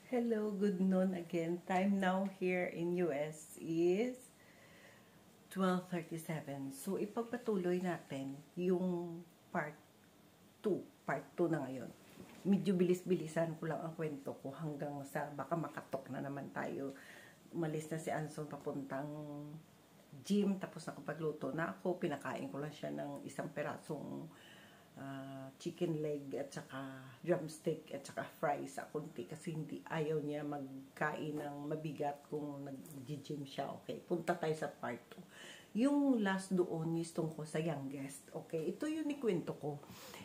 Hello, good noon again. Time now here in US is 12:37. So ipagpatuloy natin yung part 2. Part 2 na ngayon. Medyo bilis-bilisan ko lang ang kwento ko hanggang sa baka makatok na naman tayo. Umalis na si Anson papuntang gym, tapos nakapagluto na ako. Pinakain ko lang siya ng isang perasong chicken leg at saka drumstick at saka fries sa kunti kasi hindi ayaw niya magkain ng mabigat kung nag-gym siya. Okay, punta tayo sa part 2. Yung last doon is tungkol sa youngest. Okay, ito yung ikwento ko.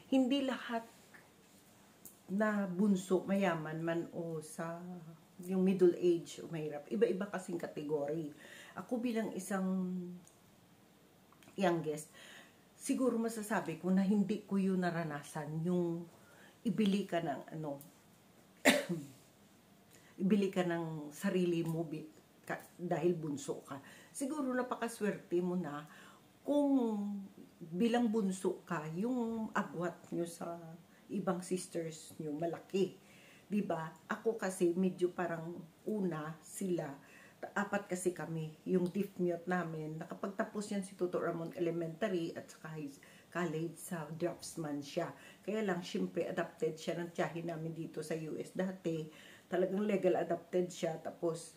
Hindi lahat na bunso, mayaman man o sa yung middle age o mahirap. Iba-iba kasing kategory. Ako bilang isang youngest, siguro masasabi ko na hindi ko yun naranasan yung ibili ka ng ibili ka ng sarili mo dahil bunso ka. Siguro napakaswerte mo na kung bilang bunso ka, yung agwat nyo sa ibang sisters nyo malaki. Diba? Ako kasi medyo parang una sila, apat kasi kami, yung deaf mute namin. Nakapagtapos yan si Tuto Ramon Elementary at saka college sa draftsman siya. Kaya lang, syempre, adopted siya ng tiyahin namin dito sa US dati. Talagang legal adopted siya. Tapos,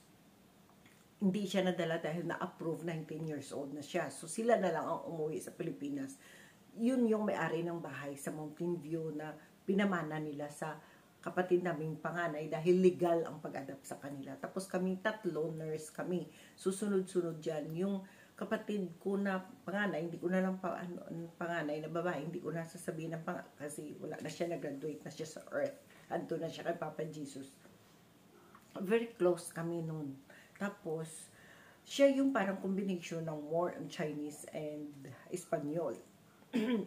hindi siya nadala dahil na-approve 19 years old na siya. So, sila na lang ang umuwi sa Pilipinas. Yun yung may-ari ng bahay sa Mountain View na pinamana nila sa kapatid naming panganay dahil legal ang pag-adapt sa kanila. Tapos kami tatlo, nurse kami. Susunod-sunod dyan. Yung kapatid ko na panganay, hindi ko na lang panganay na babae, hindi ko na sasabihin ng kasi wala na siya, nag-graduate na siya sa earth. Anto na siya kay Papa Jesus. Very close kami noon. Tapos, siya yung parang combination ng more on Chinese and Espanyol.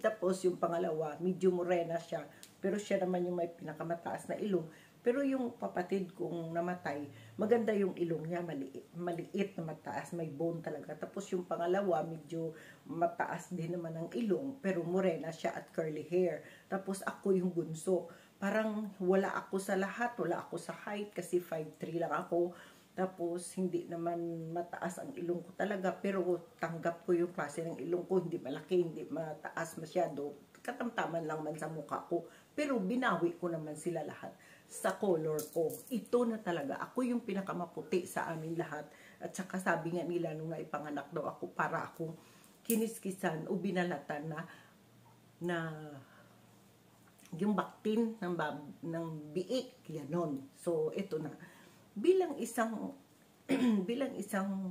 Tapos yung pangalawa, medyo morena siya, pero siya naman yung may pinakamataas na ilong. Pero yung kapatid kong namatay, maganda yung ilong niya, maliit na mataas, may bone talaga. Tapos yung pangalawa, medyo mataas din naman ang ilong, pero morena siya at curly hair. Tapos ako yung bunso. Parang wala ako sa lahat, wala ako sa height kasi 5'3 lang ako. Tapos, hindi naman mataas ang ilong ko talaga. Pero tanggap ko yung klase ng ilong ko. Hindi malaki, hindi mataas masyado. Katamtaman lang man sa mukha ko. Pero binawi ko naman sila lahat sa color ko. Ito na talaga. Ako yung pinakamaputi sa amin lahat. At saka sabi nga nila nung naipanganak daw ako, para akong kiniskisan o binalatan na yung baktin ng biik. Ganon. So, ito na. Bilang isang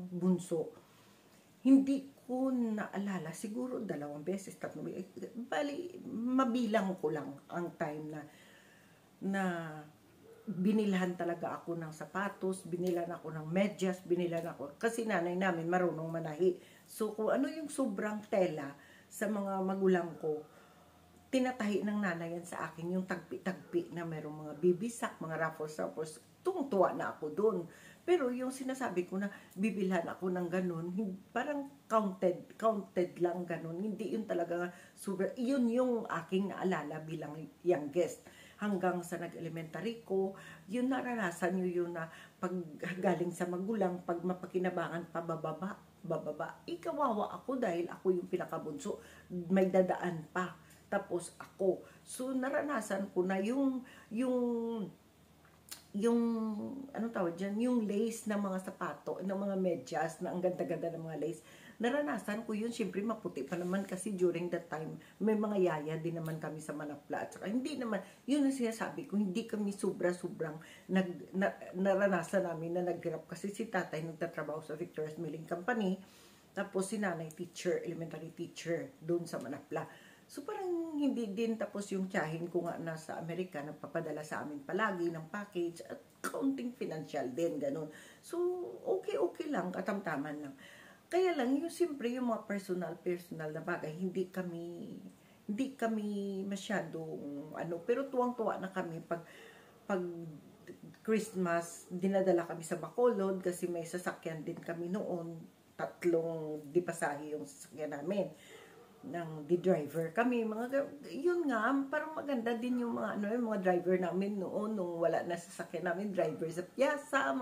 bunso, hindi ko naalala, siguro 2 beses, 3 beses, bali, mabilang ko lang ang time na binilhan talaga ako ng sapatos, binilhan ako ng medyas, binilhan ako, kasi nanay namin marunong manahi. So, kung ano yung sobrang tela sa mga magulang ko, tinatahi ng nanay yan sa akin, yung tagpi-tagpi na merong mga bibisak, mga ruffles, tungtuwa na ako doon. Pero yung sinasabi ko na bibilhan ako ng ganun, parang counted lang ganun. Hindi yun talaga super, yun yung aking naalala bilang youngest. Hanggang sa nag-elementary ko, yun naranasan nyo yun na pag galing sa magulang, pag mapakinabangan pa bababa, ikawawa ako dahil ako yung pinakabunso, may dadaan pa. Tapos ako. So, naranasan ko na yung anong tawag dyan, yung lace ng mga sapato, ng mga medyas, na ang ganda-ganda ng mga lace. Naranasan ko yun, syempre maputi pa naman kasi during that time, may mga yaya din naman kami sa Manapla. At saka hindi naman, yun ang sinasabi ko, hindi kami sobrang naranasan namin na nag-grab kasi si tatay nagtatrabaho sa Victoria's Milling Company, tapos si nanay teacher, elementary teacher, doon sa Manapla. So parang hindi din, tapos yung tiyahin ko nga nasa Amerika, nagpapadala sa amin palagi ng package at kaunting financial din, ganun. So okay lang, katamtaman lang. Kaya lang, yung siyempre yung mga personal na bagay, hindi kami masyadong pero tuwang-tuwa na kami pag Christmas, dinadala kami sa Bacolod kasi may sasakyan din kami noon, 3 di pasahe yung sasakyan namin. ng driver kami, yun nga, parang maganda din yung mga, yung mga driver namin noon, nung wala na sasakyan namin, driver sa piyasa,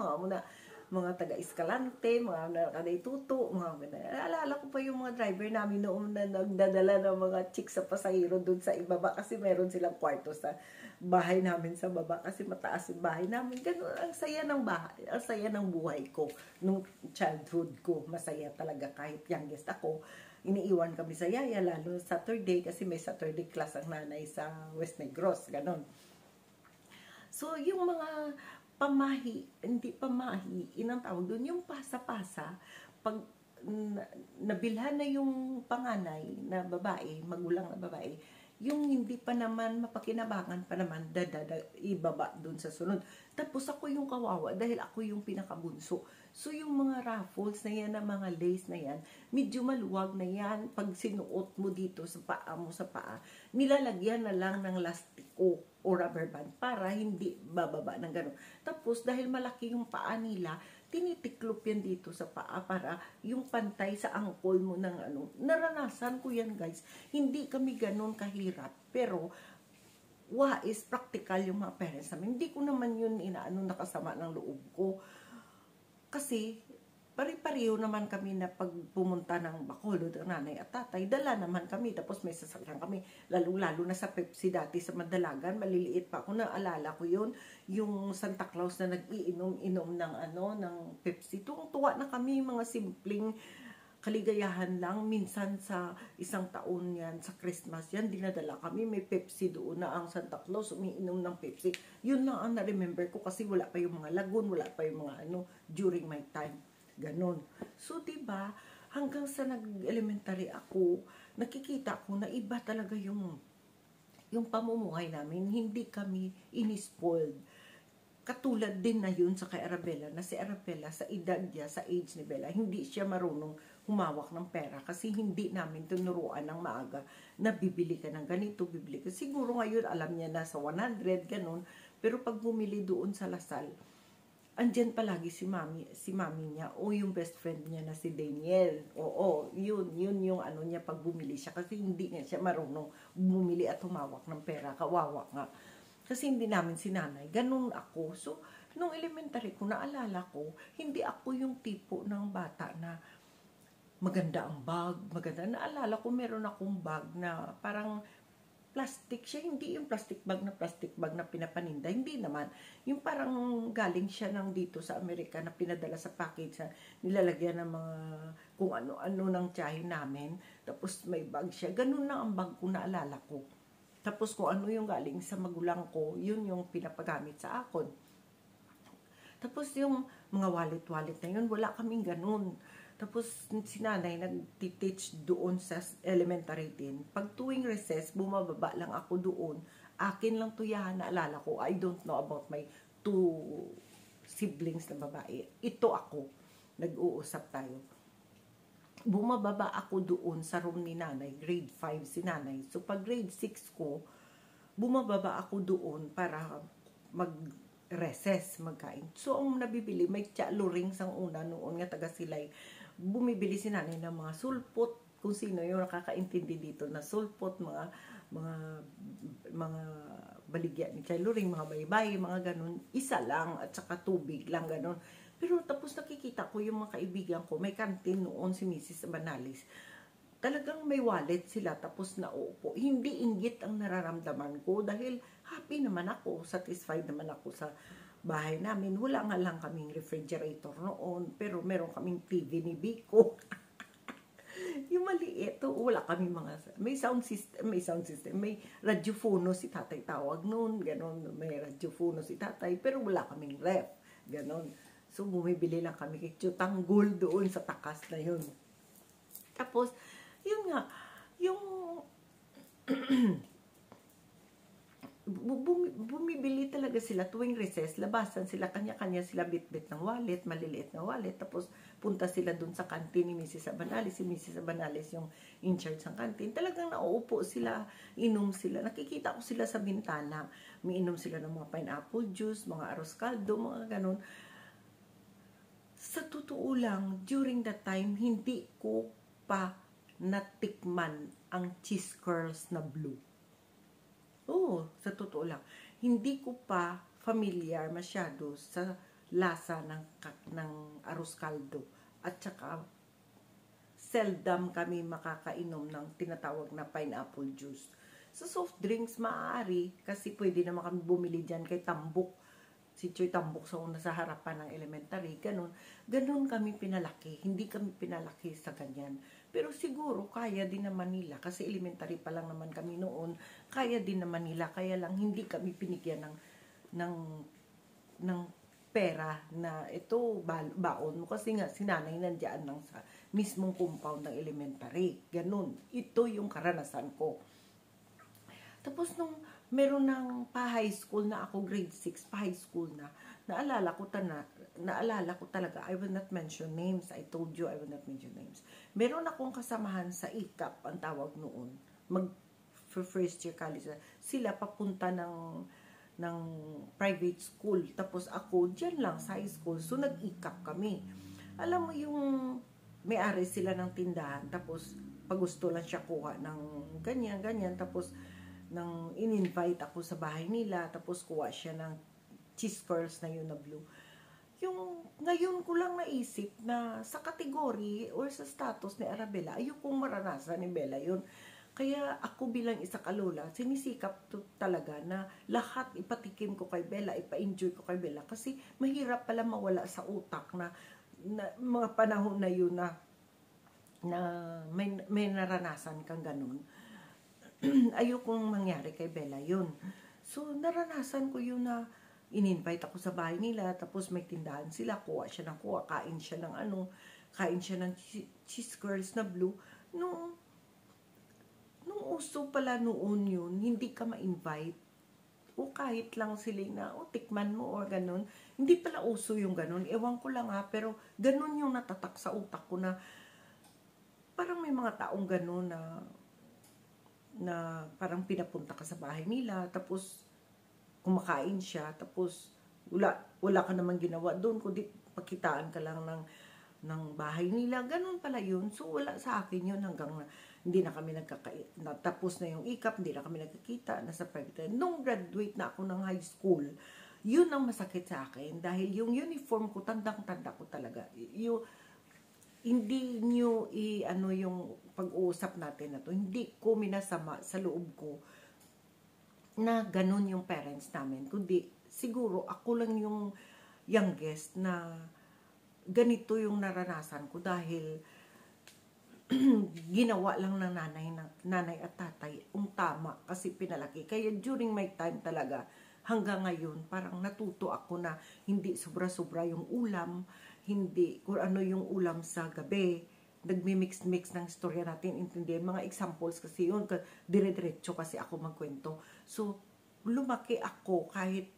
mga taga-Escalante, mga nakadaituto, alala ko pa yung mga driver namin noon na nagdadala ng mga chicks sa pasahero doon sa ibaba kasi meron silang kwarto sa bahay namin sa baba kasi mataas yung bahay namin. Ganun, ang saya ng bahay, ang saya ng buhay ko nung childhood ko. Masaya talaga kahit youngest ako. Iniiwan kami sa yaya, lalo Saturday kasi may Saturday class ang nanay sa West Negros, ganon. So, yung mga hindi pamahi, inang tawag doon, yung pasa-pasa, pag nabilhan na yung panganay na babae, magulang na babae, yung hindi pa naman mapakinabangan pa naman, ibaba doon sa sunod. Tapos ako yung kawawa dahil ako yung pinakabunso. So yung mga ruffles na yan, na mga lace na yan, medyo maluwag na yan. Pag sinuot mo dito sa paa mo, sa paa, nilalagyan na lang ng lastiko o rubber band para hindi bababa ng gano'n. Tapos dahil malaki yung paa nila, tinitiklop yan dito sa paa para yung pantay sa angkol mo ng Naranasan ko yan, guys. Hindi kami ganun kahirap. Pero, is practical yung mga parents namin. Hindi ko naman yun nakasama ng loob ko. Kasi, pari-pariho naman kami na pag pumunta ng Bacolod, ng nanay at tatay, dala naman kami, tapos may sasakyan kami, lalo na sa Pepsi dati sa Madalagan, maliliit pa ako, naalala ko yun, yung Santa Claus na nag-iinom-inom ng Pepsi, tuwa na kami, mga simpleng kaligayahan lang, minsan sa isang taon yan, sa Christmas yan, dinadala kami, may Pepsi doon na ang Santa Claus, umiinom ng Pepsi, yun lang ang na-remember ko kasi wala pa yung mga lagun, wala pa yung mga during my time. Ganon. So, diba, hanggang sa nag-elementary ako, nakikita ko na iba talaga yung pamumuhay namin. Hindi kami inispoiled. Katulad din na yun sa kay Arabella, na si Arabella, sa edad niya, sa age ni Bella, hindi siya marunong humawak ng pera kasi hindi namin tinuruan ng maaga na bibili ka ng ganito, bibili ka. Siguro ngayon alam niya na sa 100, ganon. Pero pag bumili doon sa Lasal, andyan palagi si mami niya o yung best friend niya na si Daniel. Oo, yun yung niya pag bumili siya kasi hindi nga siya marunong bumili at humawak ng pera, kawawa nga. Kasi hindi namin sinanay. Ganun ako. So, nung elementary ko, naalala ko, hindi ako yung tipo ng bata na maganda ang bag, maganda. Naalala ko, meron akong bag na parang plastic siya, hindi yung plastic bag na pinapaninda, hindi naman. Yung parang galing siya ng dito sa Amerika na pinadala sa package, nilalagyan ng mga kung ano-ano ng tiyahin namin, tapos may bag siya. Ganun na ang bag ko, naalala ko. Tapos kung ano yung galing sa magulang ko, yun yung pinapagamit sa akon. Tapos yung mga wallet na yun, wala kaming ganun. Tapos si nanay nag-teach doon sa elementary din. Pag tuwing recess, bumababa lang ako doon. Akin lang tuyahan, naalala ko. I don't know about my 2 siblings na babae. Ito ako. Nag-uusap tayo. Bumababa ako doon sa room ni nanay. Grade 5 si nanay. So pag grade 6 ko, bumababa ako doon para mag-recess, magkain. So ang nabibili, may luring sang una noon nga taga Silay. Bumibili si nanay ng mga sulpot, kung sino yung nakakaintindi dito na sulpot, mga baligya ni Chay Luring, mga baybay, mga ganun, isa lang at saka tubig lang ganun. Pero tapos nakikita ko yung mga kaibigan ko, may kantin noon si Mrs. Banalis. Talagang may wallet sila tapos naupo. Hindi inggit ang nararamdaman ko dahil happy naman ako, satisfied naman ako sa bahay namin. Wala nga lang kaming refrigerator noon, pero meron kaming TV ni Biko. Yung maliit, wala kami may sound system, may radyofono si tatay tawag noon, ganon, may radyofono si tatay, pero wala kaming ref, ganon. So, bumibili lang kami kay Tanggol doon sa takas na yun. Tapos, yun nga, yung bumibili talaga sila tuwing recess, labasan sila, kanya-kanya sila bit-bit ng wallet, maliliit na wallet, tapos punta sila dun sa kantin ni Mrs. Abanales, si Mrs. Abanales yung in charge ng kantin, talagang nauupo sila, inom sila, nakikita ko sila sa bintana, umiinom sila ng mga pineapple juice, mga arroz caldo, mga ganun. Sa totoo lang, during that time, hindi ko pa natikman ang cheese curls na blue. Oo, sa totoo lang. Hindi ko pa familiar masyado sa lasa ng arroz caldo. At saka, seldom kami makakainom ng tinatawag na pineapple juice. Sa soft drinks, maaari, kasi pwede naman kami bumili dyan kay Tambok. Si Choy Tambok sa una sa harapan ng elementary, ganun kami pinalaki. Hindi kami pinalaki sa ganyan. Pero siguro, kaya din naman nila, kasi elementary pa lang naman kami noon, kaya din naman nila, kaya lang hindi kami pinigyan ng pera na ito, baon mo. Kasi nga, si nanay nandiyan lang sa mismong compound ng elementary. Ganun. Ito yung karanasan ko. Tapos nung meron ng pa-high school na ako, grade 6, pa-high school na, naalala ko talaga, I will not mention names, I told you I will not mention names. Meron akong kasamahan sa ICAP, ang tawag noon, first year college, sila papunta ng private school, tapos ako dyan lang sa high school, so nag-ICAP kami. Alam mo yung may-ari sila ng tindahan, tapos pag gusto lang siya kuha ng ganyan, tapos nang in-invite ako sa bahay nila, tapos kuha siya ng cheese curls na yun na blue. Yung ngayon ko lang naisip na sa kategory or sa status ni Arabella, ayokong maranasan ni Bella yun. Kaya ako bilang isa kalola, sinisikap talaga na lahat ipatikim ko kay Bella, ipa-enjoy ko kay Bella. Kasi mahirap pala mawala sa utak na mga panahon na yun na may naranasan kang ganun. Ayokong mangyari kay Bella yun. So, naranasan ko yun na in-invite ako sa bahay nila, tapos may tindahan sila, kuha siya ng kain siya ng cheese curls na blue. Nung uso pala noon yun, hindi ka ma-invite. O kahit lang sila na, tikman mo or ganun. Hindi pala uso yung ganun. Ewan ko lang pero ganun yung natatak sa utak ko na parang may mga taong ganun na parang pinapunta ka sa bahay nila, tapos kumakain siya, tapos wala ka naman ginawa doon, kundi pakitaan ka lang ng bahay nila. Ganun pala yun. So, wala sa akin yun hanggang hindi na kami tapos na yung ICAP, hindi na kami nagkakita, nasa private. Nung graduate na ako ng high school, yun ang masakit sa akin. Dahil yung uniform ko, tandang-tanda ko talaga. Hindi nyo yung pag-uusap natin na to, hindi ko minasama sa loob ko na ganun yung parents namin. Kundi siguro ako lang yung youngest na ganito yung naranasan ko dahil ginawa lang ng nanay at tatay ang tama kasi pinalaki. Kaya during my time talaga, hanggang ngayon, parang natuto ako na hindi sobra-sobra yung ulam, hindi kung ano yung ulam sa gabi, nagmi-mix-mix ng istorya natin, intindihan. Mga examples kasi yun, dire-diretso kasi ako magkwento. So, lumaki ako kahit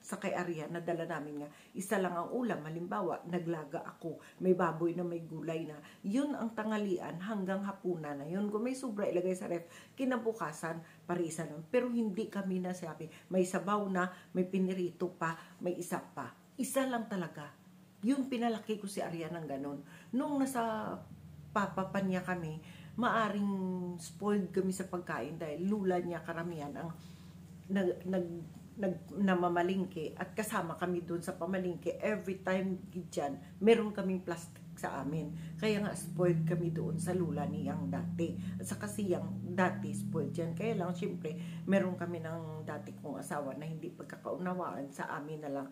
sa kay Arya, nadala namin nga, isa lang ang ulam, halimbawa, naglaga ako, may baboy na may gulay na, yun ang tangalian hanggang hapunan na yun. Kung may sobra, ilagay sa ref, kinabukasan, parisa nun. Pero hindi kami nasabi, may sabaw na, may pinirito pa, may isa pa. Isa lang talaga. Yun, pinalaki ko si Arya ng ganun. Nung nasa papa niya kami, maaring spoiled kami sa pagkain dahil lula niya karamihan ang namamalingke at kasama kami doon sa pamalingke. Every time dyan, meron kaming plastic sa amin. Kaya nga spoiled kami doon sa lula niyang dati. At saka siyang dati spoiled dyan. Kaya lang, syempre, meron kami ng dati kong asawa na hindi pagkakaunawaan sa amin na lang.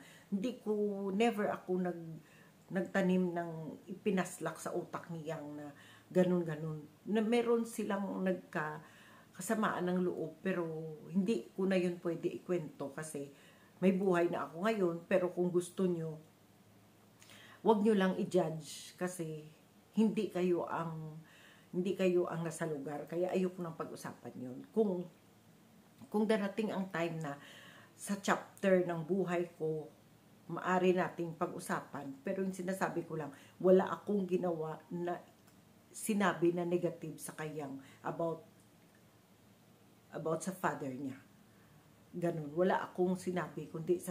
Never ako nagtanim ng ipinaslak sa utak niyang na ganun-ganun. Na meron silang kasamaan ng loob, pero hindi ko na yun pwede ikwento kasi may buhay na ako ngayon. Pero kung gusto nyo, wag nyo lang i-judge kasi hindi kayo ang nasa lugar. Kaya ayoko nang pag-usapan yun. Kung darating ang time na sa chapter ng buhay ko, maari nating pag-usapan. Pero yung sinasabi ko lang, wala akong ginawa na sinabi na negative sa kayang about sa father niya. Ganun. Wala akong sinabi, kundi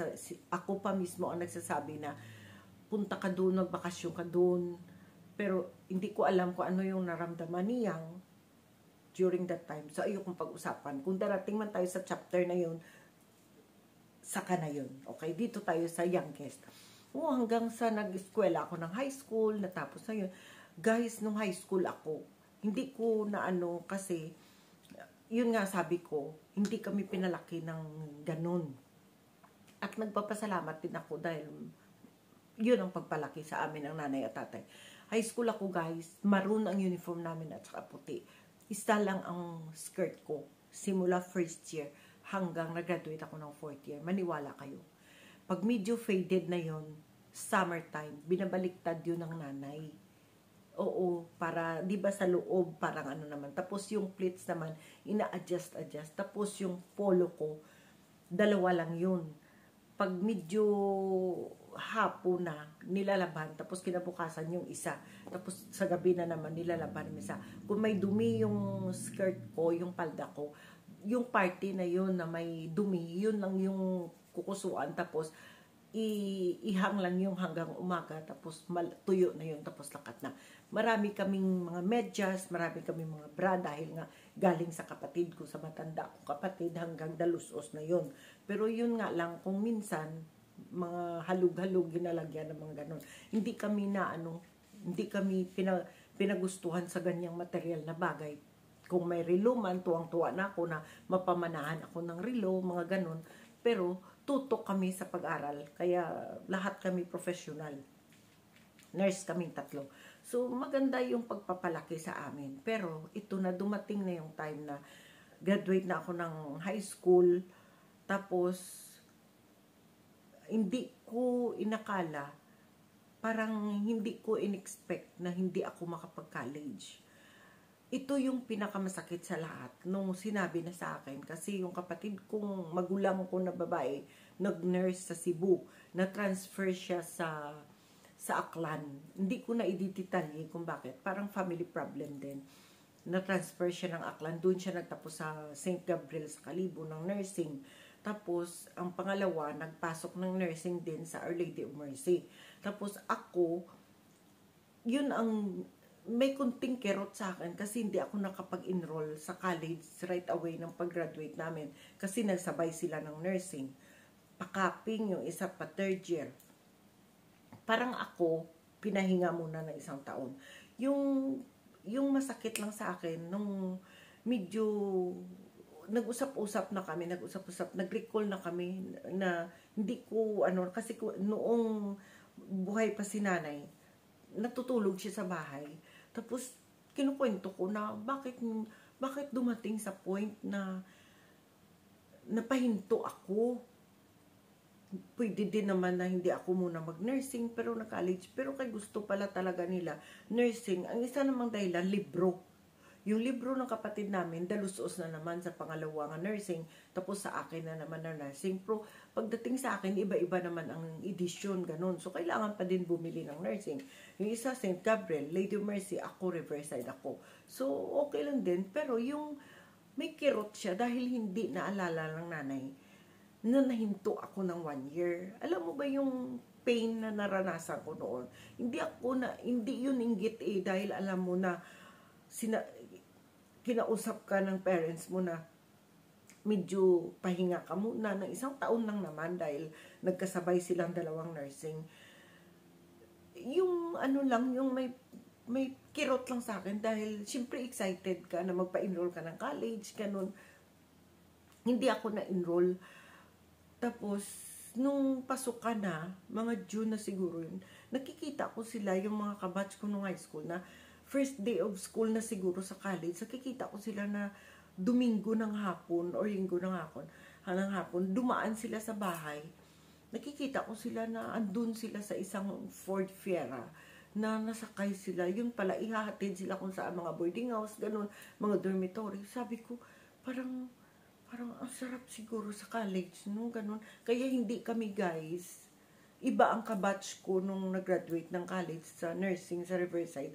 ako pa mismo ang nagsasabi na punta ka doon, magbakasyon ka doon, Pero hindi ko alam kung ano yung naramdaman niyang during that time. So, ayokong pag-usapan. Kung darating man tayo sa chapter na yun, saka na yun. Okay? Dito tayo sa youngest. Hanggang sa nag-eskwela ako ng high school, natapos na yun. Guys, nung high school ako, hindi ko na kasi, yun nga sabi ko, hindi kami pinalaki ng ganun. At nagpapasalamat din ako dahil yun ang pagpalaki sa amin ng nanay at tatay. High school ako guys, maroon ang uniform namin at saka puti. Isa lang ang skirt ko, simula first year hanggang nag-graduate ako ng fourth year. Maniwala kayo. Pag medyo faded na yon, summertime, binabaliktad yun ng nanay. Oo, para, di ba sa loob, parang naman. Tapos yung pleats naman, ina-adjust. Tapos yung polo ko, dalawa lang yun. Pag medyo hapon na, nilalaban, tapos kinabukasan yung isa. Tapos sa gabi na naman, nilalaban yung isa. Kung may dumi yung skirt ko, yung palda ko, yung party na yun na may dumi, yun lang yung kukusuan. Tapos, ihang lang yung hanggang umaga, tapos tuyo na yun, tapos lakat na. Marami kaming mga medyas, marami kaming mga bra dahil nga galing sa kapatid ko, sa matanda kong kapatid, hanggang dalusos na yun. Pero yun nga lang, kung minsan, mga halug-halug, ginalagyan ng mga ganon. Hindi kami hindi kami pinagustuhan sa ganyang material na bagay. Kung may relo man, tuwang-tuwa na ako na mapamanahan ako ng relo, mga ganon. Pero tutok kami sa pag-aral, kaya lahat kami professional. Nurse kaming tatlo. So, maganda yung pagpapalaki sa amin. Pero, ito na, dumating na yung time na graduate na ako ng high school. Tapos, hindi ko inakala, parang hindi ko in-expect na hindi ako makapag-college. Ito yung pinakamasakit sa lahat nung sinabi na sa akin. Kasi yung kapatid kong magulang ko na babae, nag-nurse sa Cebu. Na-transfer siya sa Aklan. Hindi ko na i-detalye kung bakit. Parang family problem din. Na-transfer siya ng Aklan. Doon siya nagtapos sa St. Gabriel sa Kalibo ng nursing. Tapos, ang pangalawa, nagpasok ng nursing din sa Our Lady of Mercy. Tapos ako, yun ang may kunting kerot sa akin kasi hindi ako nakapag-enroll sa college right away ng pag-graduate namin kasi nagsabay sila ng nursing. Pakaping yung isa pa third year. Parang ako, pinahinga muna ng isang taon. Yung masakit lang sa akin, nung medyo nag-usap-usap na kami, nag-recall na kami na hindi ko, kasi noong buhay pa si nanay, natutulog siya sa bahay. Tapos, kinukwento ko na bakit dumating sa point na napahinto ako. Pwede din naman na hindi ako muna mag-nursing, pero na-college. Pero kay gusto pala talaga nila nursing. Ang isa namang dahilan, libro. Yung libro ng kapatid namin, dalusos na naman sa pangalawa nga nursing, tapos sa akin na naman na nursing. Pero pagdating sa akin, iba-iba naman ang edition, ganun. So, kailangan pa din bumili ng nursing. Yung isa, St. Gabriel, Lady of Mercy, ako, Riverside ako. So, okay lang din. Pero yung may kirot siya dahil hindi naalala ng nanay na nahinto ako ng 1 year. Alam mo ba yung pain na naranasan ko noon? Hindi yun inggit dahil alam mo na kinausap ka ng parents mo na medyo pahinga ka muna ng isang taon lang naman dahil nagkasabay silang dalawang nursing. Yung yung may kirot lang sa akin dahil syempre excited ka na magpa-enroll ka ng college, ganun. Hindi ako na-enroll. Tapos, nung pasok ka na, mga June na siguro yun, nakikita ko sila, yung mga kabatch ko nung high school na first day of school na siguro sa college, nakikita ko sila na Domingo ng hapon or Linggo ng hapon, dumaan sila sa bahay. Nakikita ko sila na andun sila sa isang Ford Fiera na nasakay sila. Yun pala, ihahatid sila kung saan mga boarding house, ganun, mga dormitory. Sabi ko, parang ang sarap siguro sa college, no? Ganun. Kaya hindi kami guys, iba ang kabatch ko nung nag-graduate ng college sa nursing sa Riverside.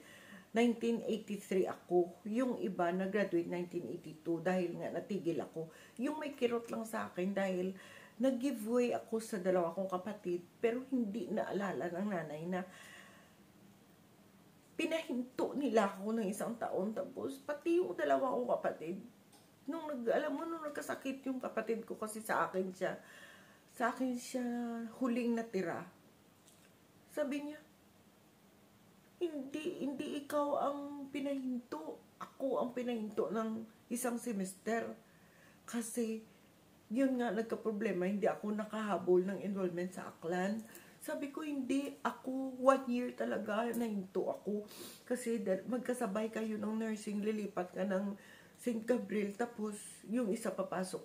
1983 ako. Yung iba nag-graduate 1982 dahil nga natigil ako. Yung may kirot lang sa akin dahil nag-giveaway ako sa dalawa kong kapatid pero hindi naalala ng nanay na pinahinto nila ako ng 1 taon. Tapos, pati yung 2 kong kapatid. Alam mo, nung nagkasakit yung kapatid ko kasi sa akin siya huling natira. Sabi niya, hindi ikaw ang pinahinto. Ako ang pinahinto ng 1 semester. Kasi, yun nga, nagka-problema, hindi ako nakahabol ng enrollment sa Aklan. Sabi ko, hindi. Ako, 1 year talaga, nahinto ako. Kasi magkasabay kayo ng nursing, lilipat ka ng St. Gabriel, tapos yung isa papasok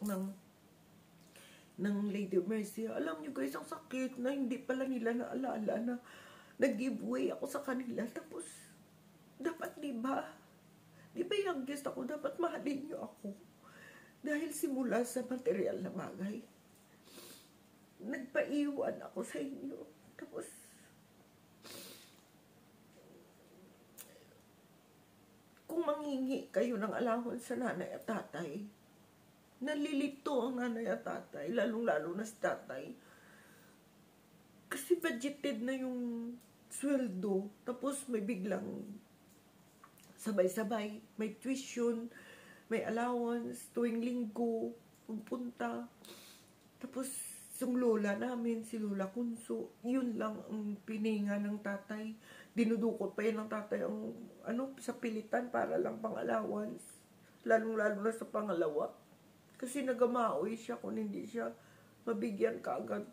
ng Lady of Mercy. Alam nyo guys, ang sakit na hindi pala nila naalala na nag-giveaway ako sa kanila. Tapos, dapat di ba yung guest ako, dapat mahalin nyo ako. Dahil simula sa material na bagay, nagpaiwan ako sa inyo. Tapos, kung manghingi kayo ng allowance sa nanay at tatay, nalilito ang nanay at tatay, lalong-lalo na si tatay. Kasi budgeted na yung sweldo, tapos may biglang sabay-sabay, may tuition, may allowance, tuwing linggo, pupunta. Tapos, yung lola namin, si Lola Kunso, yun lang ang pininga ng tatay. Dinudukot pa yun ng tatay ang, sa pilitan para lang pang allowance. Lalong-lalo na sa pangalawa. Kasi nagamaoy siya kung hindi siya mabigyan ka agad.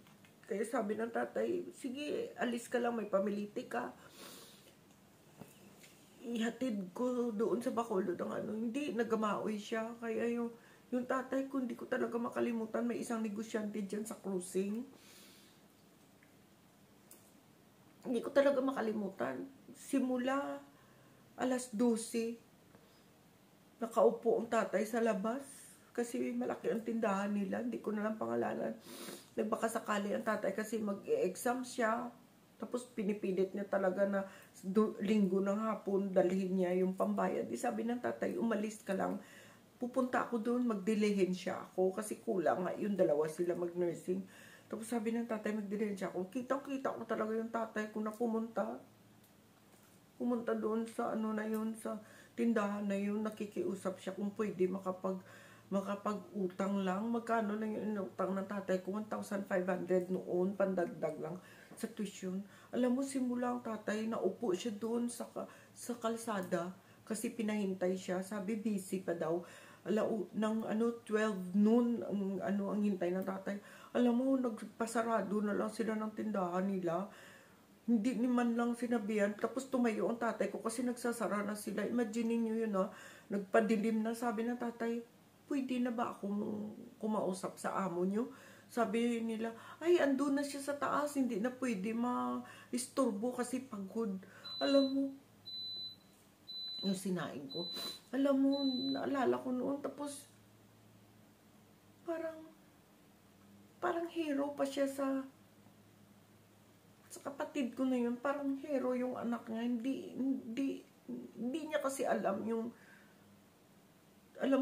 Kaya sabi ng tatay, sige, alis ka lang, may pamiliti ka. Ihatid ko doon sa Bacolod ng hindi, nagamaoy siya. Kaya yung tatay ko, hindi ko talaga makalimutan, may isang negosyante dyan sa cruising. Hindi ko talaga makalimutan. Simula alas 12, nakaupo ang tatay sa labas. Kasi malaki ang tindahan nila, hindi ko na lang pangalanan. Nagbakasakali ang tatay kasi mag-e-exam siya. Tapos pinipilit niya talaga na linggo ng hapon, dalhin niya yung pambayad. Di sabi ng tatay, umalis ka lang. Pupunta ako doon, magdilehin siya ako. Kasi kulang nga, yung 2 sila mag-nursing. Tapos sabi ng tatay, magdilehin siya ako. Kitang-kita ko talaga yung tatay ko na pumunta. Pumunta doon sa na yun, sa tindahan na yun, nakikiusap siya kung pwede makapag-utang lang. Magkano na yung inutang ng tatay ko? 1,500 noon, pandagdag lang sa tuition. Alam mo, simula ang tatay, naupo siya doon sa kalsada kasi pinahintay siya. Sabi, busy pa daw. Ng 12 noon ang hintay ng tatay. Alam mo, nagpasarado na lang sila ng tindahan nila. Hindi naman lang sinabihan. Tapos tumayo ang tatay ko kasi nagsasara na sila. Imagine niyo yun, nagpadilim na. Sabi ng tatay, pwede na ba akong kumausap sa amo nyo? Sabi nila, ay, andun na siya sa taas. Hindi na pwede ma-istorbo kasi pagod. Alam mo, yung sinaing ko. Alam mo, naalala ko noon. Tapos, parang hero pa siya sa kapatid ko na yun. Parang hero yung anak niya. Hindi niya kasi alam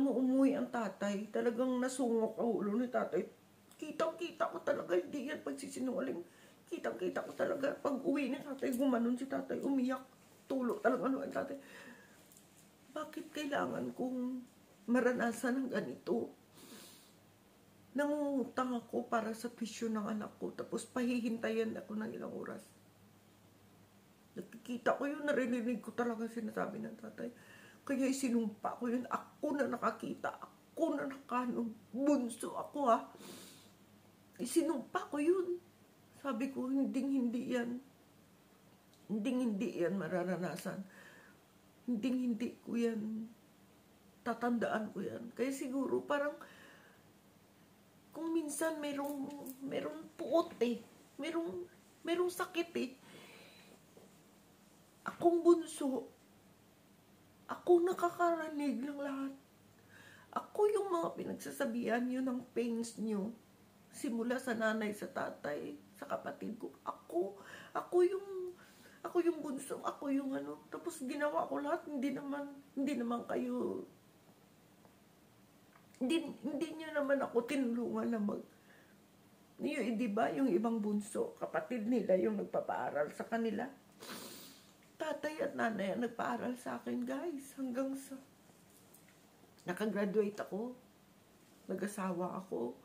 mo, umuwi ang tatay. Talagang nasungok ang ulo ni tatay. Kitang-kita ko talaga. Hindi yan pagsisinungaling. Kitang-kita ko talaga. Pag uwi ni tatay, gumanon si tatay. Umiyak. Tulo talaga ang tatay. Bakit kailangan kong maranasan ng ganito? Nangungutang ako para sa tuition ng anak ko. Tapos pahihintayan ako ng ilang oras. Nakikita ko yun, narinig ko talaga sinasabi ng tatay. Kaya isinumpa ko yun. Ako na nakakita. Ako na bunso ako Isinumpa ko yun. Sabi ko, hindi yan. Hindi yan mararanasan. Hindi ko yan. Tatandaan ko yan. Kaya siguro parang kung minsan merong puot merong sakit Akong bunso. Ako nakakaranig ng lahat. Ako yung mga pinagsasabihan nyo ng pains nyo. Simula sa nanay, sa tatay, sa kapatid ko. Ako yung bunso. Ako yung Tapos ginawa ko lahat. Hindi naman kayo. Hindi nyo naman ako tinulungan na diba yung ibang bunso, kapatid nila yung nagpapaaral sa kanila. Tatay tatay at nanay ang nagpaaral sa akin, guys. Hanggang sa nakagraduate ako. Nag-asawa ako.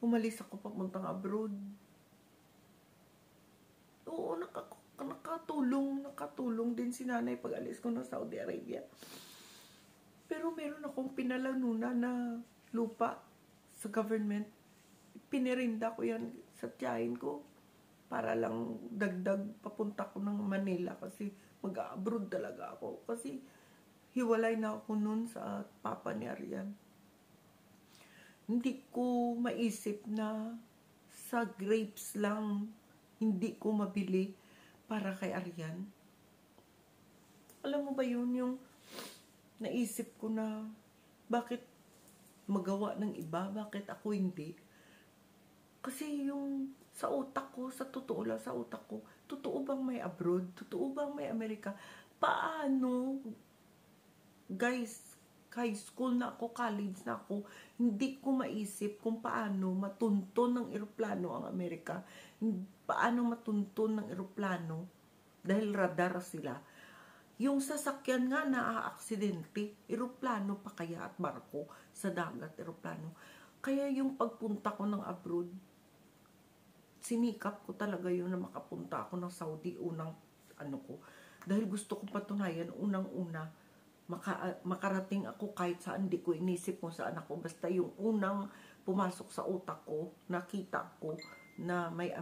Umalis ako papuntang abroad. Oo, nakatulong din si nanay pag alis ko ng Saudi Arabia. Pero meron akong pinalanunan na lupa sa government. Pinirinda ko yan sa tiyahin ko para lang dagdag papunta ko ng Manila kasi mag-abroad talaga ako. Kasi hiwalay na ako nun sa papa ni Arian. Hindi ko maisip na sa grapes lang hindi ko mabili para kay Arian. Alam mo ba yun, yung naisip ko na bakit magawa ng iba, bakit ako hindi? Kasi yung sa utak ko, sa totoo lang sa utak ko, totoo bang may abroad? Totoo bang may Amerika? Paano, guys, high school na ako, college na ako, hindi ko maisip kung paano matunton ng eroplano ang Amerika. Paano matunton ng eroplano dahil radar sila. Yung sasakyan nga na-aksidente, eroplano pa kaya at barko sa dagat, eroplano. Kaya yung pagpunta ko ng abroad, sinikap ko talaga yun na makapunta ako ng Saudi unang ko. Dahil gusto ko patunayan unang-una, makarating ako kahit saan, di ko inisip kung saan ako. Basta yung unang pumasok sa utak ko, nakita ko na may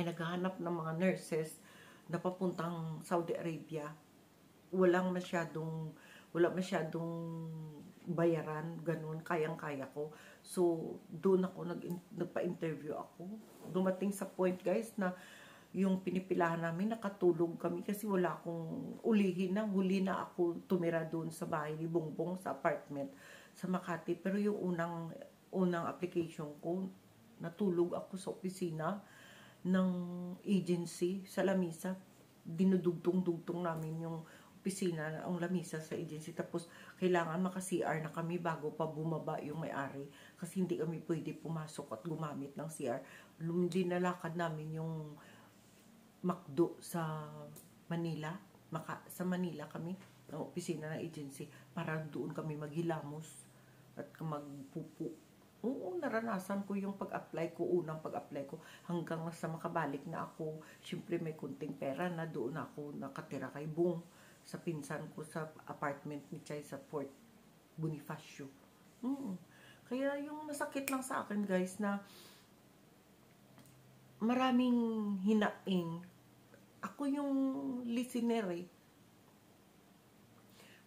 naghahanap ng mga nurses na papuntang Saudi Arabia. Wala masyadong bayaran, ganun, kayang-kaya ko. So, doon ako, nagpa-interview ako. Dumating sa point, guys, na yung pinipilahan namin, nakatulog kami kasi wala akong huli na ako tumira doon sa bahay ni Bongbong sa apartment sa Makati. Pero yung unang application ko, natulog ako sa opisina ng agency sa lamisa. Dinudugtong-dugtong namin yung opisina, ang lamisa sa agency. Tapos, kailangan maka-CR na kami bago pa bumaba yung may-ari. Kasi hindi kami pwede pumasok at gumamit ng CR. Dinalakad namin yung McDo sa Manila. Sa Manila kami, ng opisina ng agency, para doon kami maghilamos at magpupo. Oo, naranasan ko yung pag-apply ko, unang pag-apply ko, hanggang sa makabalik na ako. Siyempre may kunting pera na, doon ako nakatira kay Bong, sa pinsan ko sa apartment ni Chay sa Fort Bonifacio. Kaya yung masakit lang sa akin, guys, na maraming hinaing. Ako yung listener eh.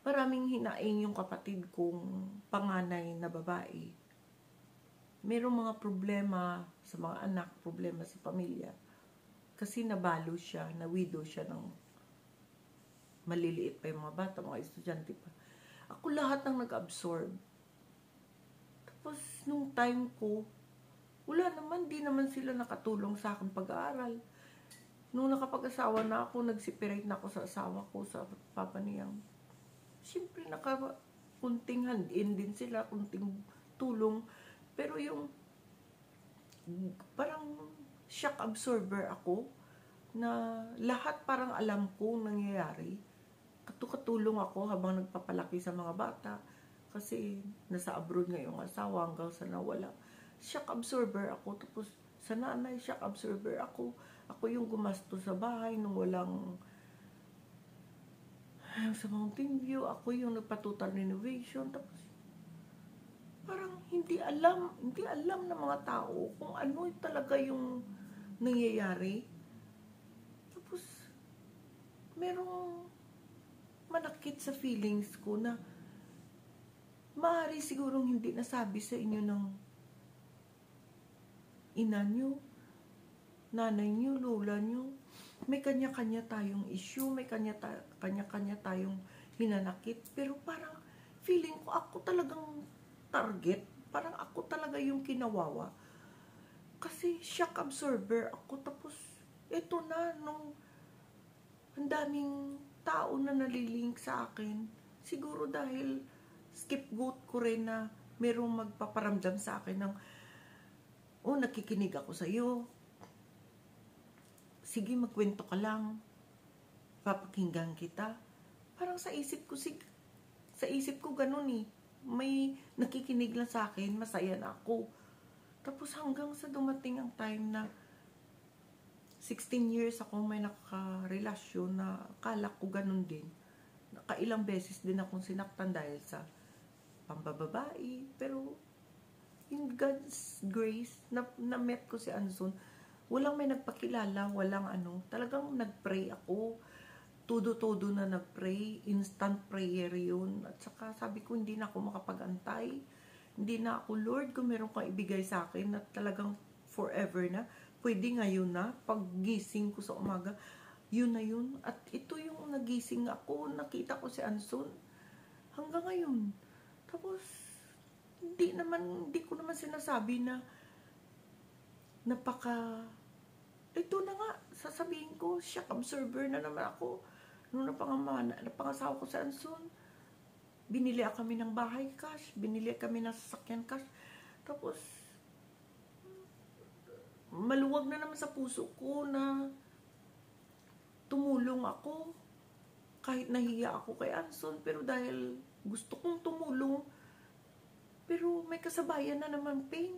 Maraming hinaing yung kapatid kong panganay na babae. Merong mga problema sa mga anak, problema sa pamilya. Kasi nabalo siya, na-widow siya ng maliliit pa yung mga bata, mga estudyante pa. Ako lahat ang nag-absorb. Tapos, nung time ko, wala naman, di naman sila nakatulong sa akin pag-aaral. Nung nakapag-asawa na ako, nag-separate na ako sa asawa ko, sa papa niyang. Siyempre, kunting hand-in din sila, kunting tulong. Pero yung parang shock absorber ako na lahat parang alam ko nangyayari. Katulong ako habang nagpapalaki sa mga bata kasi nasa abroad ngayong asawa hanggang sa nawala. Shock absorber ako. Tapos sa nanay, shock absorber ako. Ako yung gumasto sa bahay nung walang sa Mountain View. Ako yung nagpa-total renovation. Tapos parang hindi alam ng mga tao kung ano talaga yung nangyayari. Tapos merong manakit sa feelings ko na maaari sigurong hindi nasabi sa inyo ng ina nyo, nanay nyo, lola nyo. May kanya-kanya tayong issue, may kanya-kanya tayong hinanakit. Pero parang feeling ko ako talagang target. Parang ako talaga yung kinawawa. Kasi shock absorber ako. Tapos eto na, nung ang daming tao na nalilink sa akin, siguro dahil scapegoat ko rin na merong magpaparamdam sa akin ng nakikinig ako sa iyo. sige magkwento ka lang, papakinggan kita. Parang sa isip ko ganun eh. May nakikinig lang sa akin, masaya na ako. Tapos hanggang sa dumating ang time na 16 years ako may nakarelasyon na akala ko ganun din. Nakailang beses din akong sinaktan dahil sa pambababae. Pero in God's grace, na-met ko si Anson. Walang may nagpakilala, walang ano. Talagang nag-pray ako. Todo-todo na nag-pray. Instant prayer yun. At saka sabi ko, hindi na ako makapag-antay. Hindi na ako, Lord, kung meron kang ibigay sa akin na talagang forever na, pwede ngayon na, paggising ko sa umaga, yun na yun. At ito yung nagising ako, nakita ko si Anson hanggang ngayon. Tapos, hindi ko naman sinasabi na ito na nga, sasabihin ko, shock observer na naman ako. Nung napangasawa ko sa Anson, binili kami ng bahay cash, binili kami ng sasakyan cash. Tapos, maluwag na naman sa puso ko na tumulong ako. Kahit nahiya ako kay Anson, pero dahil gusto kong tumulong, pero may kasabayan na naman pain.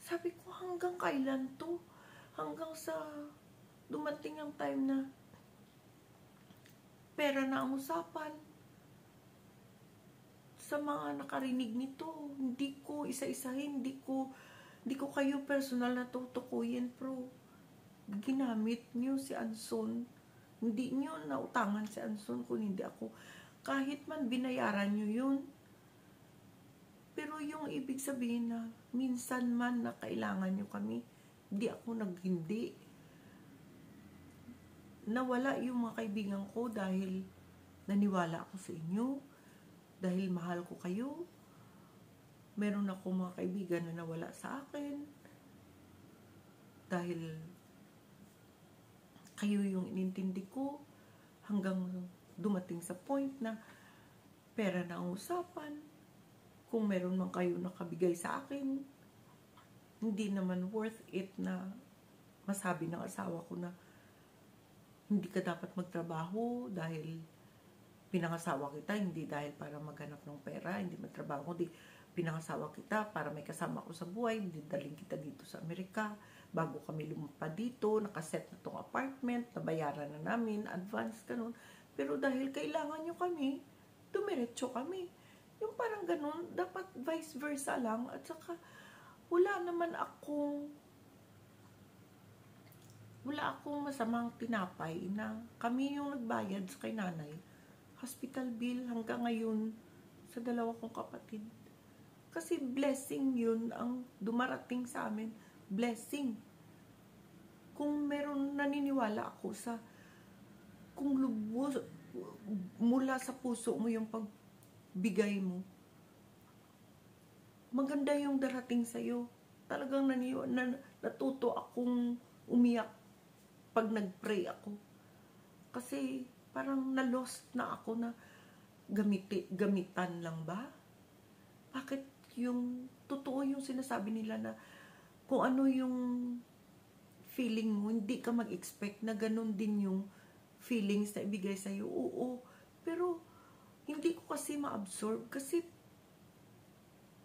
Sabi ko, hanggang kailan to? Hanggang sa dumating ang time na pera na ang usapan. Sa mga nakarinig nito, hindi ko isa-isahin, hindi ko kayo personal na tutukuyin, pero ginamit niyo si Anson. Hindi niyo nautangan si Anson kung hindi ako. Kahit man binayaran niyo yun. Pero yung ibig sabihin na minsan man na kailangan niyo kami, hindi ako naghindi. Nawala yung mga kaibigan ko dahil naniwala ako sa inyo. Dahil mahal ko kayo. Meron ako mga kaibigan na nawala sa akin. Dahil kayo yung inintindi ko. Hanggang dumating sa point na pera na ang usapan. Kung meron man kayo nakabigay sa akin, hindi naman worth it na masabi ng asawa ko na hindi ka dapat magtrabaho dahil pinangasawa kita, hindi dahil para maghanap ng pera, hindi magtrabaho, hindi pinangasawa kita para may kasama ko sa buhay, hindi daling kita dito sa Amerika, bago kami lumipad dito, nakaset na tong apartment, nabayaran na namin, advance, ganun. Pero dahil kailangan nyo kami, dumiretso kami. Yung parang ganun, dapat vice versa lang, at saka wala akong masamang tinapay na kami yung nagbayad sa kay nanay. Hospital bill hanggang ngayon sa dalawa kong kapatid. Kasi blessing yun ang dumarating sa amin. Blessing. Kung meron naniniwala ako sa kung lubos mula sa puso mo yung pagbigay mo, maganda yung darating sa'yo. Talagang natuto akong umiyak pag nag-pray ako. Kasi parang na-lost na ako na gamitan lang ba? Bakit yung totoo yung sinasabi nila na kung ano yung feeling mo, hindi ka mag-expect na ganun din yung feelings na ibigay sa'yo. Oo, pero hindi ko kasi ma-absorb kasi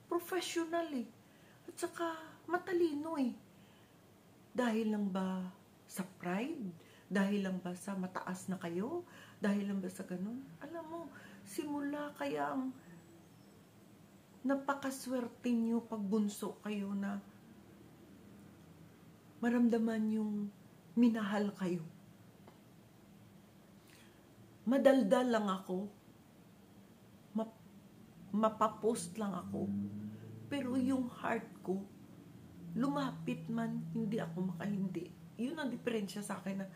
professional eh. At saka matalino eh. Dahil lang ba sa pride? Dahil lang ba sa mataas na kayo? Dahil lang ba sa ganun? Alam mo, simula kaya ang napakaswerte nyo pag bunso kayo na maramdaman yung minahal kayo. Madaldal lang ako. Mapapost lang ako. Pero yung heart ko, lumapit man, hindi ako makahindi. Yun ang diferensya sa akin na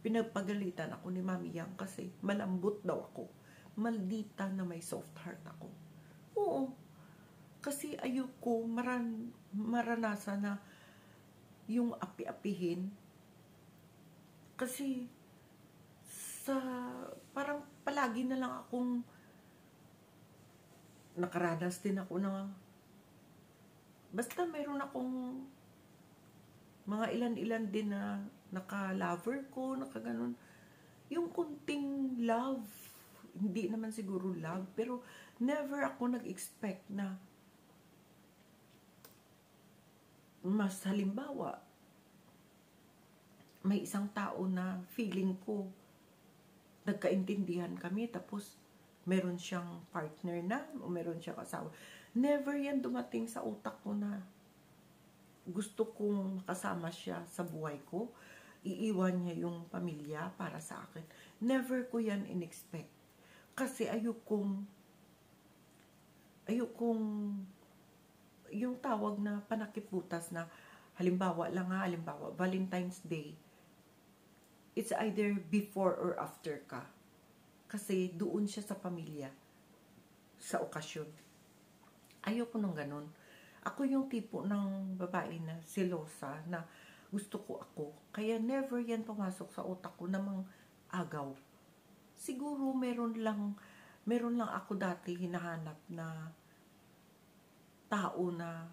pinagpagalitan ako ni Mami Yang kasi malambot daw ako. Maldita na may soft heart ako. Oo. Kasi ayoko maranasan na yung api-apihin. Kasi parang palagi na lang akong nakaranas din ako na basta mayroon akong Mga ilan-ilan din na naka-lover ko, naka-ganon. Yung kunting love, hindi naman siguro love, pero never ako nag-expect na mas halimbawa, may isang tao na feeling ko, nagkaintindihan kami, tapos meron siyang partner na, o meron siyang asawa. Never yan dumating sa utak ko na gusto kong makasama siya sa buhay ko. Iiwan niya yung pamilya para sa akin. Never ko yan in-expect. Kasi ayokong yung tawag na panakiputas na halimbawa, Valentine's Day, it's either before or after ka. Kasi doon siya sa pamilya, sa okasyon. Ayoko nung ganun. Ako yung tipo ng babae na selosa, na gusto ko ako. Kaya never yan pumasok sa utak ko namang agaw. Siguro meron lang ako dati hinahanap na tao na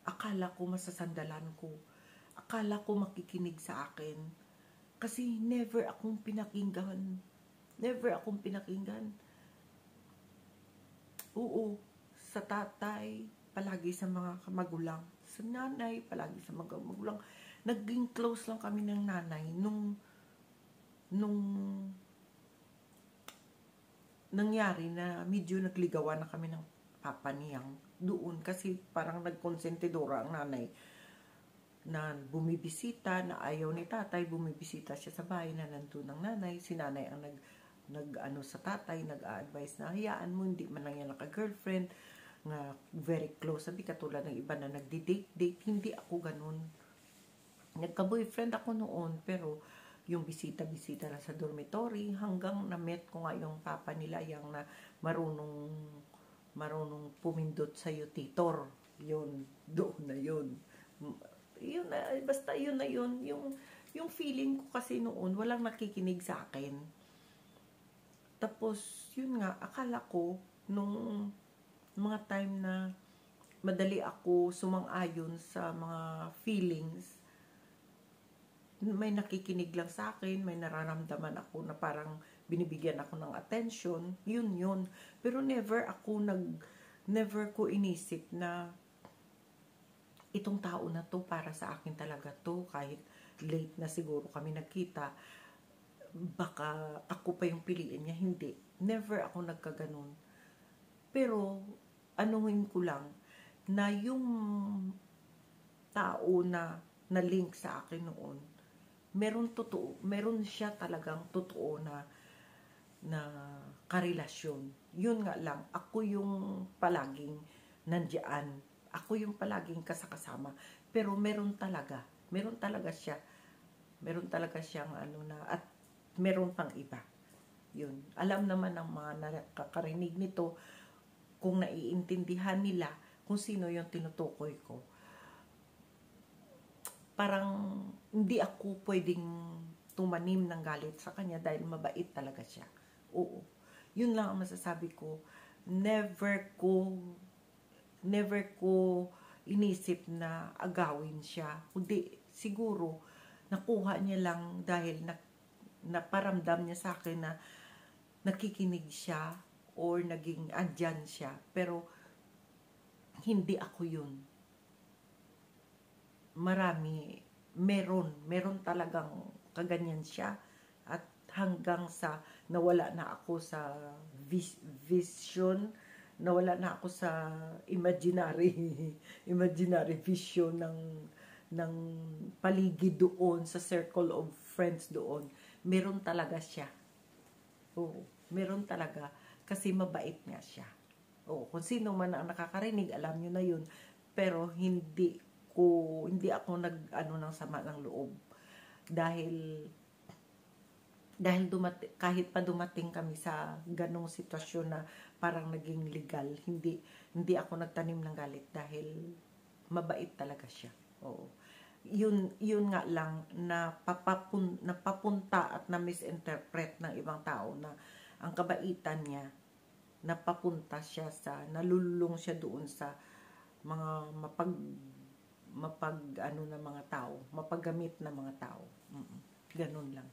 akala ko masasandalan ko. Akala ko makikinig sa akin. Kasi never akong pinakinggan. Oo, sa tatay, palagi sa mga magulang. Sa nanay, palagi sa mga magulang. Naging close lang kami ng nanay nung nangyari na medyo nagligawan na kami ng papa niyang doon. Kasi parang nagkonsentidora ang nanay na bumibisita, na ayaw ni tatay, bumibisita siya sa bahay na nandun ng nanay. Si nanay ang nag-ano sa tatay, nag-a-advise na hayaan mo, hindi man lang yan naka-girlfriend, nga very close. Sabi katulad ng iba na nagdi-date, hindi ako ganun. Nagka-boyfriend ako noon, pero yung bisita-bisita lang sa dormitory, hanggang na-met ko nga yung papa nila, yung na marunong pumindot sa utitor. Yun, doon na yun. Yun na, basta yun na yun. Yung feeling ko kasi noon, walang nakikinig sa akin. Tapos, yun nga, akala ko, nung mga time na madali ako sumang-ayon sa mga feelings, may nakikinig lang sa akin, may nararamdaman ako na parang binibigyan ako ng attention, yun. Pero never ko inisip na itong tao na to para sa akin talaga to. Kahit late na siguro kami nagkita, baka ako pa yung piliin niya. Hindi. Never ako nagkaganon. Pero anuhin ko lang na yung tao na link sa akin noon, meron siya talagang totoo na karelasyon. Yun nga lang, ako yung palaging nandiyan. Ako yung palaging kasama. Pero meron talaga siya. Meron talaga siyang at meron pang iba. Yun. Alam naman ng mga nakakarinig nito, kung naiintindihan nila kung sino yung tinutukoy ko. Parang hindi ako pwedeng tumanim ng galit sa kanya dahil mabait talaga siya. Oo. Yun lang ang masasabi ko. Never ko inisip na agawin siya. Kundi siguro nakuha niya lang dahil naparamdam niya sa akin na nakikinig siya or naging andyan siya. Pero hindi ako yun. Meron talagang kaganyan siya, at hanggang sa nawala na ako sa vision, nawala na ako sa imaginary vision ng paligid doon, sa circle of friends doon. Meron talaga siya. Oo, meron talaga, kasi mabait nga siya. Oo, kung sino man ang nakakarinig, alam nyo na yun. Pero hindi ako ng sama ng loob, dahil kahit pa dumating kami sa ganong sitwasyon na parang naging legal, hindi ako nagtanim ng galit, dahil mabait talaga siya. Oo. Yun nga lang na papunta at na misinterpret ng ibang tao na ang kabaitan niya napapunta siya sa nalululong siya doon sa mga ano ng mga tao, mapaggamit ng mga tao. Ganun lang.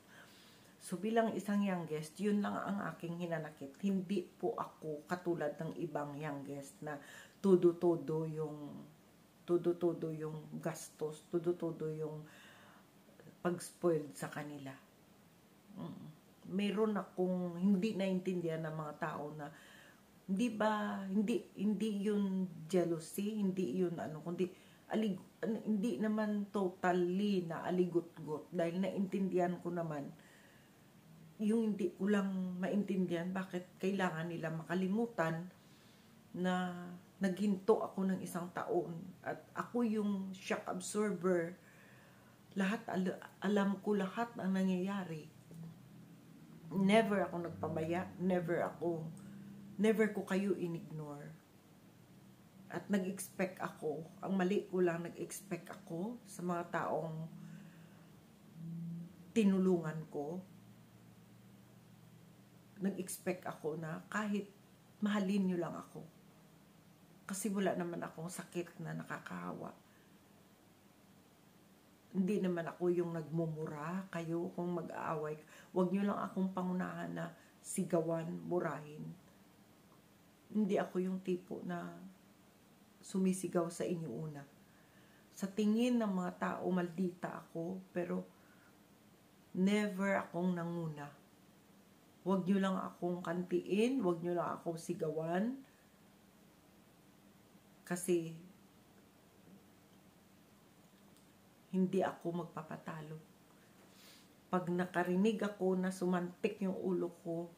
So bilang isang youngest, yun lang ang aking hinanakit. Hindi po ako katulad ng ibang youngest na todo-todo yung gastos, todo-todo yung pag-spoiled sa kanila. Meron akong hindi naintindihan ng mga tao na hindi yun jealousy, hindi yun kundi hindi naman totally na aligot-got dahil naintindihan ko naman yung hindi ko lang maintindihan bakit kailangan nila makalimutan na naghinto ako ng isang taon at ako yung shock absorber. Alam ko lahat ang nangyayari. Never ako nagpabaya, never ko kayo inignore. At nag-expect ako, ang mali ko lang, nag-expect ako sa mga taong tinulungan ko. Nag-expect ako na kahit mahalin nyo lang ako. Kasi wala naman akong sakit na nakakahawa. Hindi naman ako yung nagmumura kayo kung mag-aaway. Huwag nyo lang akong pangunahan na sigawan, murahin. Hindi ako yung tipo na sumisigaw sa inyo una. Sa tingin ng mga tao, maldita ako, pero never akong nanguna. Huwag nyo lang akong kantiin, huwag nyo lang akong sigawan. Kasi hindi ako magpapatalo. Pag nakarinig ako na sumantik yung ulo ko,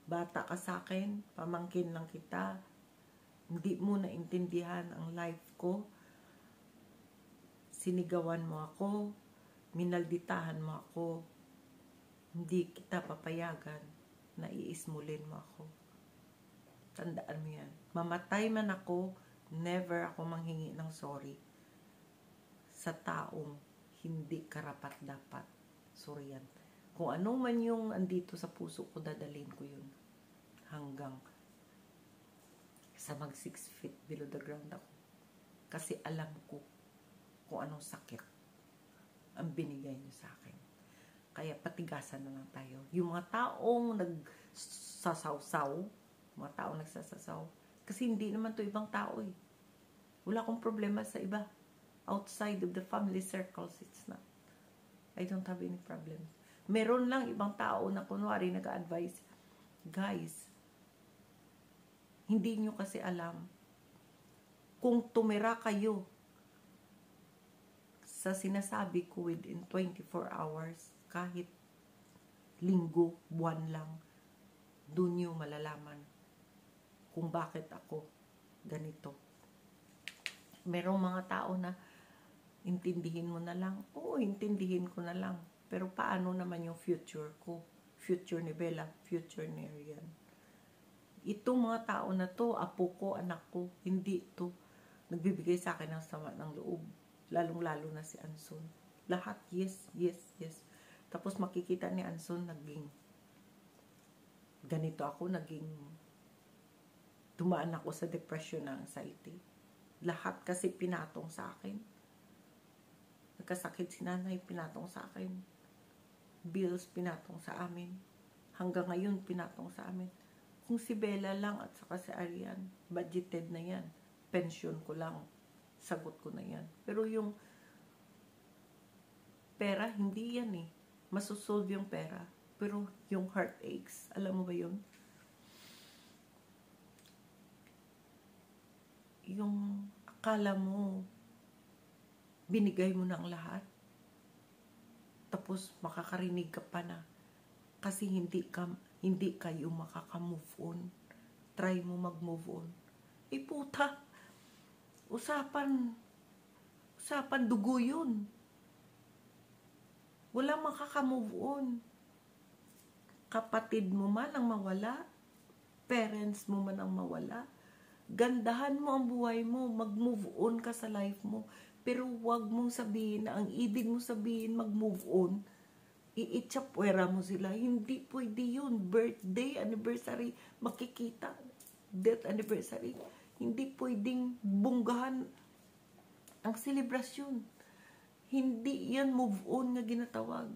bata ka sa akin, pamangkin lang kita, hindi mo naintindihan ang life ko, sinigawan mo ako, minalditahan mo ako, hindi kita papayagan na iismulin mo ako. Tandaan mo yan. Mamatay man ako, never ako manghingi ng sorry sa taong hindi karapat-dapat. Sorry yan. Kung ano man yung andito sa puso ko, dadalhin ko yun. Hanggang sa mag 6 feet below the ground ako. Kasi alam ko kung anong sakit ang binigay niyo sa akin. Kaya patigasan na lang tayo. Yung mga taong nagsasaw-saw, kasi hindi naman to ibang tao eh. Wala akong problema sa iba. Outside of the family circles, it's not. I don't have any problems. Meron lang ibang tao na kunwari nag-advise, guys, hindi nyo kasi alam kung tumira kayo sa sinasabi ko within 24 hours, kahit linggo, buwan lang, doon nyo malalaman kung bakit ako ganito. Merong mga tao na intindihin mo na lang. Oo, intindihin ko na lang. Pero paano naman yung future ko? Future ni Bella, future ni Rian. Itong mga tao na to, apo ko, anak ko, hindi to nagbibigay sa akin ng sama ng loob. Lalong-lalo na si Anson. Lahat, yes, yes, yes. Tapos makikita ni Anson, ganito ako, dumaan ako sa depression na anxiety. Lahat kasi pinatong sa akin. Nagkasakit si nanay, pinatong sa akin. Bills, pinatong sa amin. Hanggang ngayon, pinatong sa amin. Kung si Bella lang at saka si Arian, budgeted na yan. Pension ko lang. Sagot ko na yan. Pero yung pera, hindi yan eh. Masusolve yung pera. Pero yung heartaches, alam mo ba yun? Yung akala mo, binigay mo na ang lahat. Tapos makakarinig ka pa na kasi hindi kayo makaka-move on. Try mo mag-move on. Puta, usapan dugo yun. Wala makaka-move on. Kapatid mo man ang mawala, parents mo man ang mawala, gandahan mo ang buhay mo, mag-move on ka sa life mo. Pero wag mong sabihin na ang ibig mo sabihin mag-move on, iitsapwera mo sila. Hindi pwede yun. Birthday, anniversary, makikita. Death anniversary. Hindi pwedeng bunggahan. Ang selebrasyon, hindi yan move on nga ginatawag.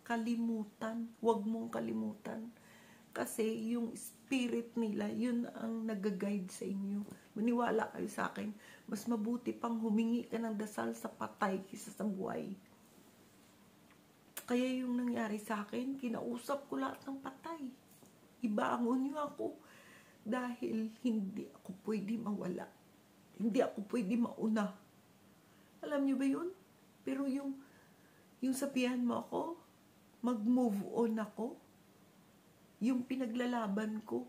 Kalimutan. Huwag mong kalimutan. Kasi yung spirit nila, yun ang nag-guide sa inyo. Maniwala kayo sa akin, mas mabuti pang humingi ka ng dasal sa patay kaysa sa buhay. Kaya yung nangyari sa akin, kinausap ko lahat ng patay. Ibangon niyo ako. Dahil hindi ako pwede mawala. Hindi ako pwede mauna. Alam niyo ba yun? Pero yung sabihan mo ako, mag-move on ako, yung pinaglalaban ko,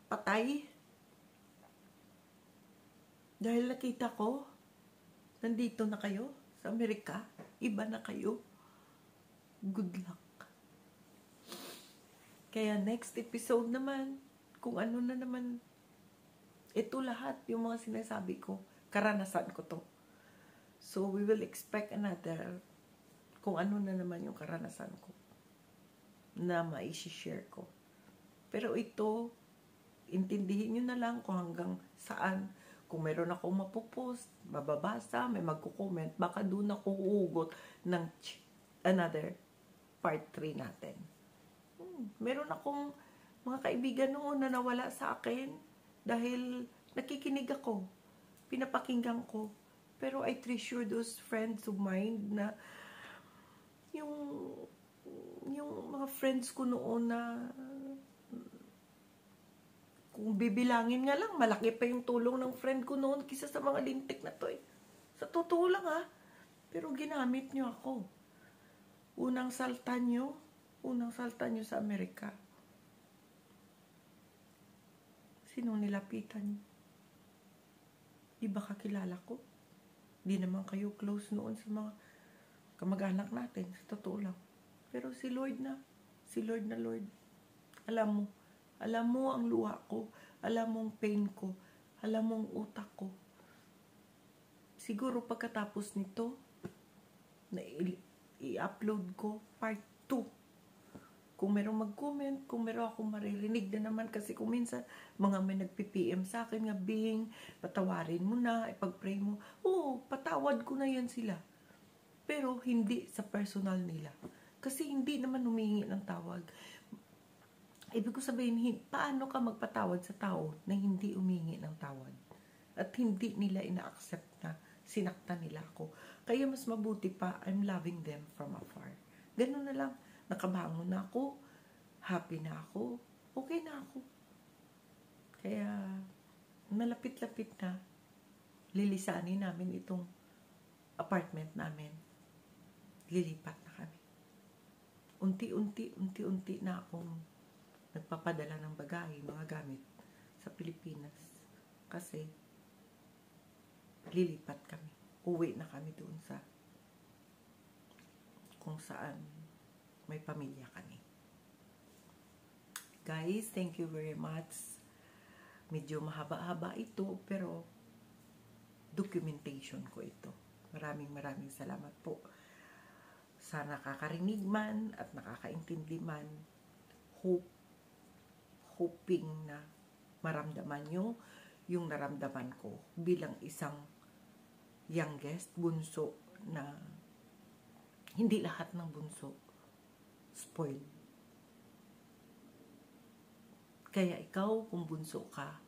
patay. Dahil nakita ko, nandito na kayo sa Amerika, iba na kayo. Good luck. Kaya next episode naman, kung ano na naman, ito lahat, yung mga sinasabi ko, karanasan ko to. So, we will expect another, kung ano na naman yung karanasan ko, na ma-share ko. Pero ito, intindihin nyo na lang kung hanggang saan. Kung meron akong mapopost, mababasa, may magko-comment, baka doon ako uugot ng another part 3 natin. Meron akong mga kaibigan noon na nawala sa akin dahil nakikinig ako, pinapakinggan ko. Pero I treasure those friends of mine na yung mga friends ko noon na kung bibilangin nga lang, malaki pa yung tulong ng friend ko noon kisa sa mga lintik na to eh. Sa totoo lang ha. Pero ginamit nyo ako. Unang salta nyo sa Amerika. Sinong nilapitan nyo? Di ba kakilala ko? Di naman kayo close noon sa mga kamag-anak natin. Sa totoo lang. Pero si Lord na Lord. Alam mo ang luha ko. Alam mo ang pain ko. Alam mo ang utak ko. Siguro pagkatapos nito, na i-upload ko part 2. Kung merong mag-comment, kung meron akong maririnig na naman, kasi kung minsan mga may nagpi-PM sa akin nga, Bing, patawarin mo na, ipag-pray mo. Oo, patawad ko na yan sila. Pero hindi sa personal nila. Kasi hindi naman humingi ng tawag. Ibig ko sabihin, paano ka magpatawad sa tao na hindi humingi ng tawad? At hindi nila ina-accept na sinaktan nila ako. Kaya mas mabuti pa, I'm loving them from afar. Ganun na lang. Nakabangon na ako, happy na ako, okay na ako. Kaya, malapit-lapit na, lilisanin namin itong apartment namin. Lilipat na kami. Unti-unti na akong nagpapadala ng bagahe, mga gamit sa Pilipinas. Kasi, lilipat kami. Uwi na kami doon sa kung saan may pamilya kami. Guys, thank you very much. Medyo mahaba-haba ito, pero documentation ko ito. Maraming salamat po. Sa nakakarinig man at nakakaintindi man, hoping na maramdaman nyo yung naramdaman ko bilang isang youngest, bunso, na hindi lahat ng bunso spoiled. Kaya ikaw, kung bunso ka,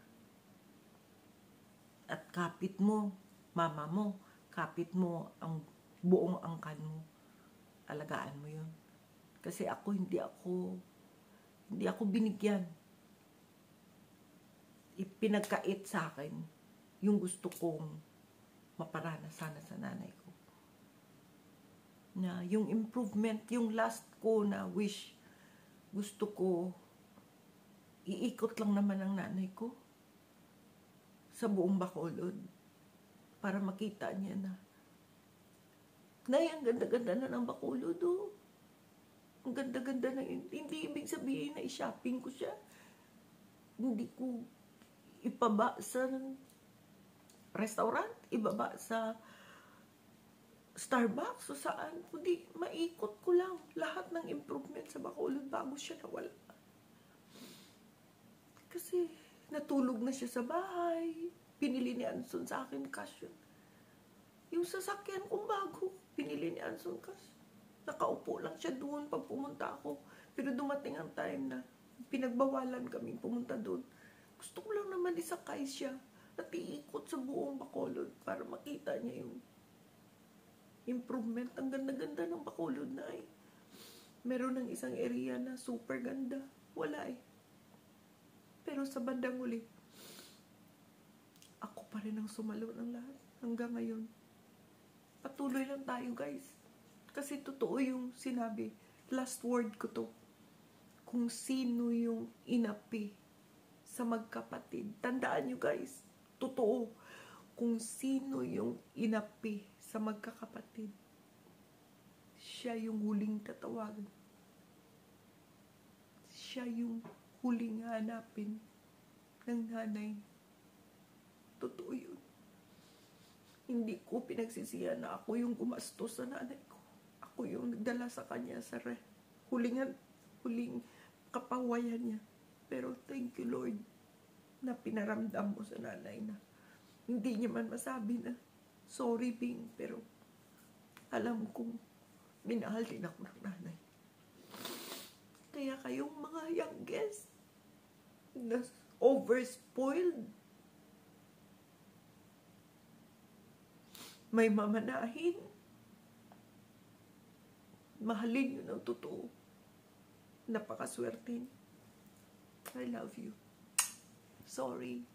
at kapit mo, mama mo, kapit mo ang buong angkan mo, alagaan mo yun. Kasi ako, hindi ako binigyan. Ipinagkait sa akin yung gusto kong maparana sana sa nanay ko. Na yung improvement, yung last ko na wish, gusto ko, iikot lang naman ang nanay ko sa buong Bacolod para makita niya na, Nay, ang ganda-ganda na ng Bacolod, oh. Ang ganda-ganda na, hindi ibig sabihin na i-shopping ko siya. Hindi ko ipaba sa restaurant, ibaba sa Starbucks o saan, kundi maikot ko lang lahat ng improvement sa Bacolod bago siya nawala. Kasi natulog na siya sa bahay, Pinili ni Anson sa akin cash yun. Yung sasakyan kong bago, pinili ni Anson cash. Nakaupo lang siya doon pag pumunta ako. Pero dumating ang time na pinagbawalan kaming pumunta doon. Gusto ko lang naman isakay siya at iikot sa buong Bacolod para makita niya yung improvement. Ang ganda-ganda ng Bacolod na eh. Meron ng isang area na super ganda. Wala eh. Pero sa bandang uli, ako pa rin ang sumalo ng lahat. Hanggang ngayon. Patuloy lang tayo guys. Kasi totoo yung sinabi. Last word ko to. Kung sino yung inapi sa magkapatid. Tandaan nyo guys. Totoo. Kung sino yung inapi sa magkakapatid. Siya yung huling tatawagan. Siya yung huling hanapin ng nanay. Totoo yun. Hindi ko pinagsisihan na ako yung gumastos sa nanay ko. Ako yung nagdala sa kanya sa huling kapawayan niya. Pero thank you Lord na pinaramdam mo sa nanay na hindi niya man masabi na sorry Bing, pero alam kong minahal din ako ng nanay. Kaya kayong mga youngest na overspoiled, may mamanahin, mahalin yun ang totoo. Napakaswerte. I love you. Sorry.